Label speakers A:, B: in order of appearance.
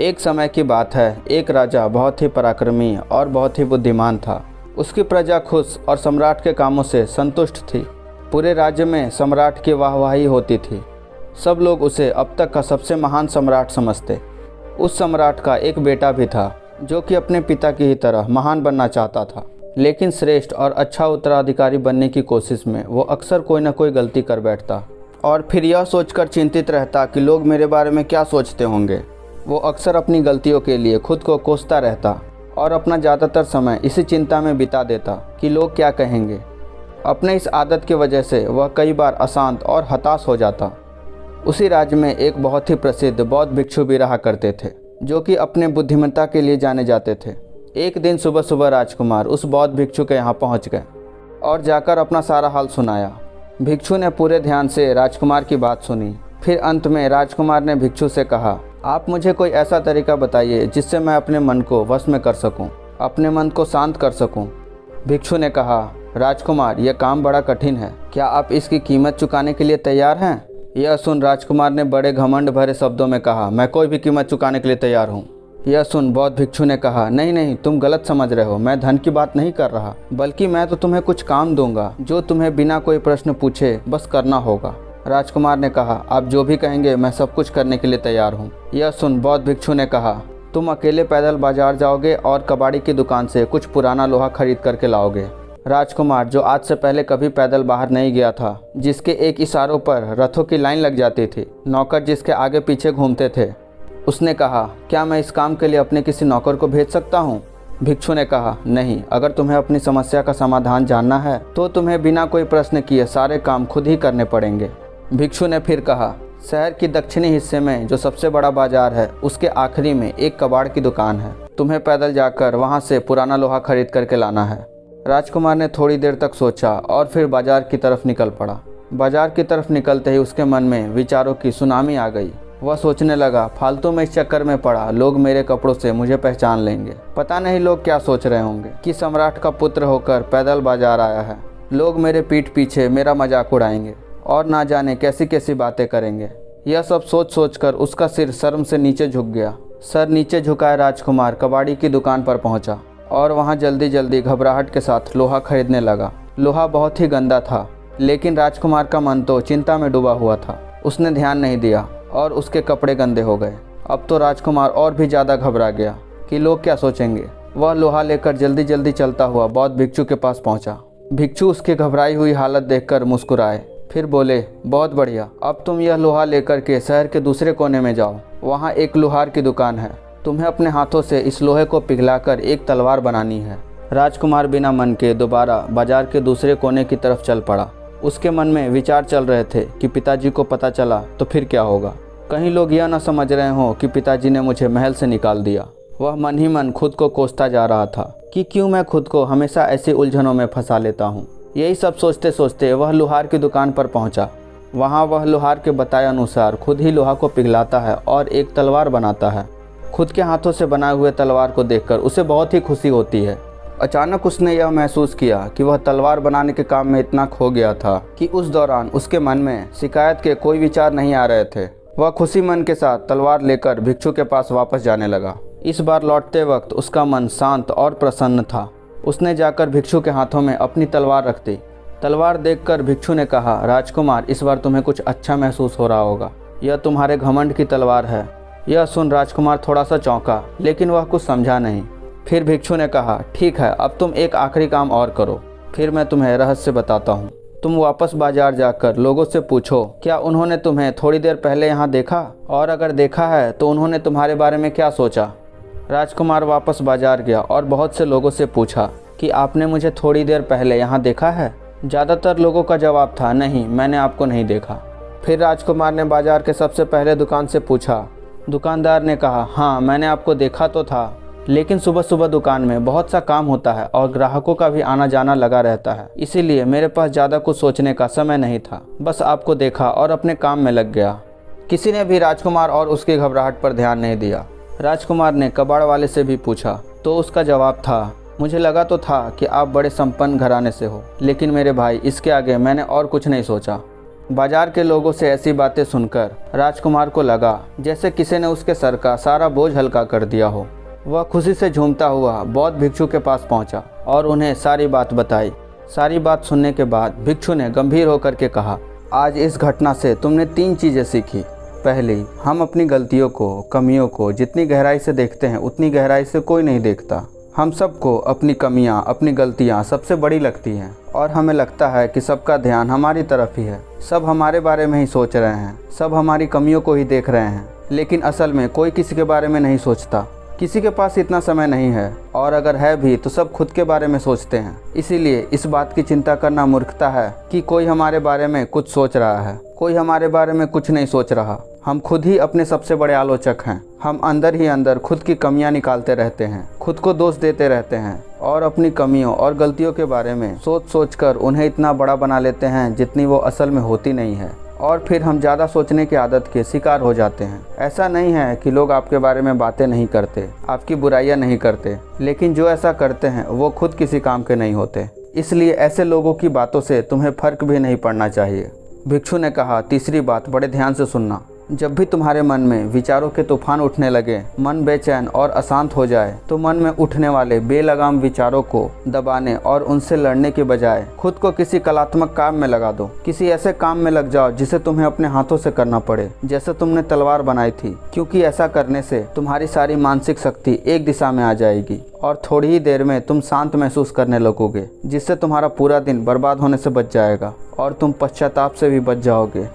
A: एक समय की बात है, एक राजा बहुत ही पराक्रमी और बहुत ही बुद्धिमान था। उसकी प्रजा खुश और सम्राट के कामों से संतुष्ट थी। पूरे राज्य में सम्राट की वाहवाही होती थी। सब लोग उसे अब तक का सबसे महान सम्राट समझते। उस सम्राट का एक बेटा भी था जो कि अपने पिता की ही तरह महान बनना चाहता था, लेकिन श्रेष्ठ और अच्छा उत्तराधिकारी बनने की कोशिश में वो अक्सर कोई न कोई गलती कर बैठता और फिर यह सोचकर चिंतित रहता कि लोग मेरे बारे में क्या सोचते होंगे। वो अक्सर अपनी गलतियों के लिए खुद को कोसता रहता और अपना ज़्यादातर समय इसी चिंता में बिता देता कि लोग क्या कहेंगे। अपने इस आदत की वजह से वह कई बार अशांत और हताश हो जाता। उसी राज्य में एक बहुत ही प्रसिद्ध बौद्ध भिक्षु भी रहा करते थे जो कि अपने बुद्धिमत्ता के लिए जाने जाते थे। एक दिन सुबह सुबह राजकुमार उस बौद्ध भिक्षु के यहाँ पहुँच गए और जाकर अपना सारा हाल सुनाया। भिक्षु ने पूरे ध्यान से राजकुमार की बात सुनी। फिर अंत में राजकुमार ने भिक्षु से कहा, आप मुझे कोई ऐसा तरीका बताइए जिससे मैं अपने मन को वश में कर सकूं, अपने मन को शांत कर सकूं। भिक्षु ने कहा, राजकुमार, यह काम बड़ा कठिन है। क्या आप इसकी कीमत चुकाने के लिए तैयार हैं? यह सुन राजकुमार ने बड़े घमंड भरे शब्दों में कहा, मैं कोई भी कीमत चुकाने के लिए तैयार हूँ। यह सुन बौद्ध भिक्षु ने कहा, नहीं नहीं, तुम गलत समझ रहे हो। मैं धन की बात नहीं कर रहा, बल्कि मैं तो तुम्हें कुछ काम दूंगा जो तुम्हें बिना कोई प्रश्न पूछे बस करना होगा। राजकुमार ने कहा, आप जो भी कहेंगे मैं सब कुछ करने के लिए तैयार हूँ। यह सुन बौद्ध भिक्षु ने कहा, तुम अकेले पैदल बाजार जाओगे और कबाड़ी की दुकान से कुछ पुराना लोहा खरीद करके लाओगे। राजकुमार, जो आज से पहले कभी पैदल बाहर नहीं गया था, जिसके एक इशारों पर रथों की लाइन लग जाती थी, नौकर जिसके आगे पीछे घूमते थे, उसने कहा, क्या मैं इस काम के लिए अपने किसी नौकर को भेज सकता हूँ? भिक्षु ने कहा, नहीं, अगर तुम्हें अपनी समस्या का समाधान जानना है तो तुम्हें बिना कोई प्रश्न किए सारे काम खुद ही करने पड़ेंगे। भिक्षु ने फिर कहा, शहर की दक्षिणी हिस्से में जो सबसे बड़ा बाजार है, उसके आखिरी में एक कबाड़ की दुकान है। तुम्हें पैदल जाकर वहाँ से पुराना लोहा खरीद करके लाना है। राजकुमार ने थोड़ी देर तक सोचा और फिर बाजार की तरफ निकल पड़ा। बाजार की तरफ निकलते ही उसके मन में विचारों की सुनामी आ गई। वह सोचने लगा, फालतू में इस चक्कर में पड़ा, लोग मेरे कपड़ों से मुझे पहचान लेंगे। पता नहीं लोग क्या सोच रहे होंगे कि सम्राट का पुत्र होकर पैदल बाजार आया है। लोग मेरे पीठ पीछे मेरा मजाक उड़ाएंगे और ना जाने कैसी कैसी बातें करेंगे। यह सब सोच सोच कर उसका सिर शर्म से नीचे झुक गया। सर नीचे झुकाए राजकुमार कबाड़ी की दुकान पर पहुंचा और वहां जल्दी जल्दी घबराहट के साथ लोहा खरीदने लगा। लोहा बहुत ही गंदा था, लेकिन राजकुमार का मन तो चिंता में डूबा हुआ था। उसने ध्यान नहीं दिया और उसके कपड़े गंदे हो गए। अब तो राजकुमार और भी ज़्यादा घबरा गया कि लोग क्या सोचेंगे। वह लोहा लेकर जल्दी जल्दी चलता हुआ बौद्ध भिक्षु के पास पहुंचा। भिक्षु उसकी घबराई हुई हालत देखकर मुस्कुराए, फिर बोले, बहुत बढ़िया, अब तुम यह लोहा लेकर के शहर के दूसरे कोने में जाओ। वहाँ एक लोहार की दुकान है। तुम्हें अपने हाथों से इस लोहे को पिघलाकर एक तलवार बनानी है। राजकुमार बिना मन के दोबारा बाजार के दूसरे कोने की तरफ चल पड़ा। उसके मन में विचार चल रहे थे कि पिताजी को पता चला तो फिर क्या होगा। कहीं लोग यह न समझ रहे हों कि पिताजी ने मुझे महल से निकाल दिया। वह मन ही मन खुद को कोसता जा रहा था कि क्यों मैं खुद को हमेशा ऐसी उलझनों में फंसा लेता हूँ। यही सब सोचते सोचते वह लोहार की दुकान पर पहुँचा। वहाँ वह लोहार के बताए अनुसार खुद ही लोहा को पिघलाता है और एक तलवार बनाता है। खुद के हाथों से बनाए हुए तलवार को देखकर उसे बहुत ही खुशी होती है। अचानक उसने यह महसूस किया कि वह तलवार बनाने के काम में इतना खो गया था कि उस दौरान उसके मन में शिकायत के कोई विचार नहीं आ रहे थे। वह खुशी मन के साथ तलवार लेकर भिक्षु के पास वापस जाने लगा। इस बार लौटते वक्त उसका मन शांत और प्रसन्न था। उसने जाकर भिक्षु के हाथों में अपनी तलवार रख दी। तलवार देखकर भिक्षु ने कहा, राजकुमार, इस बार तुम्हें कुछ अच्छा महसूस हो रहा होगा। यह तुम्हारे घमंड की तलवार है। यह सुन राजकुमार थोड़ा सा चौंका, लेकिन वह कुछ समझा नहीं। फिर भिक्षु ने कहा, ठीक है, अब तुम एक आखिरी काम और करो, फिर मैं तुम्हें रहस्य बताता हूँ। तुम वापस बाजार जाकर लोगों से पूछो, क्या उन्होंने तुम्हें थोड़ी देर पहले यहाँ देखा, और अगर देखा है तो उन्होंने तुम्हारे बारे में क्या सोचा। राजकुमार वापस बाजार गया और बहुत से लोगों से पूछा कि आपने मुझे थोड़ी देर पहले यहाँ देखा है। ज़्यादातर लोगों का जवाब था, नहीं, मैंने आपको नहीं देखा। फिर राजकुमार ने बाजार के सबसे पहले दुकान से पूछा। दुकानदार ने कहा, हाँ, मैंने आपको देखा तो था, लेकिन सुबह सुबह दुकान में बहुत सा काम होता है और ग्राहकों का भी आना जाना लगा रहता है, इसीलिए मेरे पास ज़्यादा कुछ सोचने का समय नहीं था। बस आपको देखा और अपने काम में लग गया। किसी ने भी राजकुमार और उसकी घबराहट पर ध्यान नहीं दिया। राजकुमार ने कबाड़ वाले से भी पूछा तो उसका जवाब था, मुझे लगा तो था कि आप बड़े संपन्न घराने से हो, लेकिन मेरे भाई, इसके आगे मैंने और कुछ नहीं सोचा। बाजार के लोगों से ऐसी बातें सुनकर राजकुमार को लगा जैसे किसी ने उसके सर का सारा बोझ हल्का कर दिया हो। वह खुशी से झूमता हुआ बौद्ध भिक्षु के पास पहुंचा और उन्हें सारी बात बताई। सारी बात सुनने के बाद भिक्षु ने गंभीर होकर के कहा, आज इस घटना से तुमने 3 चीज़ें सीखी। पहली, हम अपनी गलतियों को, कमियों को जितनी गहराई से देखते हैं उतनी गहराई से कोई नहीं देखता। हम सबको अपनी कमियां, अपनी गलतियां सबसे बड़ी लगती हैं और हमें लगता है कि सबका ध्यान हमारी तरफ ही है, सब हमारे बारे में ही सोच रहे हैं, सब हमारी कमियों को ही देख रहे हैं। लेकिन असल में कोई किसी के बारे में नहीं सोचता, किसी के पास इतना समय नहीं है, और अगर है भी तो सब खुद के बारे में सोचते हैं। इसीलिए इस बात की चिंता करना मूर्खता है कि कोई हमारे बारे में कुछ सोच रहा है। कोई हमारे बारे में कुछ नहीं सोच रहा। हम खुद ही अपने सबसे बड़े आलोचक हैं। हम अंदर ही अंदर खुद की कमियां निकालते रहते हैं, खुद को दोष देते रहते हैं और अपनी कमियों और गलतियों के बारे में सोच सोच कर उन्हें इतना बड़ा बना लेते हैं जितनी वो असल में होती नहीं है। और फिर हम ज़्यादा सोचने की आदत के शिकार हो जाते हैं। ऐसा नहीं है कि लोग आपके बारे में बातें नहीं करते, आपकी बुराइयां नहीं करते, लेकिन जो ऐसा करते हैं वो खुद किसी काम के नहीं होते। इसलिए ऐसे लोगों की बातों से तुम्हें फ़र्क भी नहीं पड़ना चाहिए। भिक्षु ने कहा, तीसरी बात बड़े ध्यान से सुनना। जब भी तुम्हारे मन में विचारों के तूफान उठने लगे, मन बेचैन और अशांत हो जाए, तो मन में उठने वाले बेलगाम विचारों को दबाने और उनसे लड़ने के बजाय खुद को किसी कलात्मक काम में लगा दो। किसी ऐसे काम में लग जाओ जिसे तुम्हें अपने हाथों से करना पड़े, जैसे तुमने तलवार बनाई थी, क्योंकि ऐसा करने से तुम्हारी सारी मानसिक शक्ति एक दिशा में आ जाएगी और थोड़ी ही देर में तुम शांत महसूस करने लगोगे, जिससे तुम्हारा पूरा दिन बर्बाद होने से बच जाएगा और तुम पश्चाताप से भी बच जाओगे।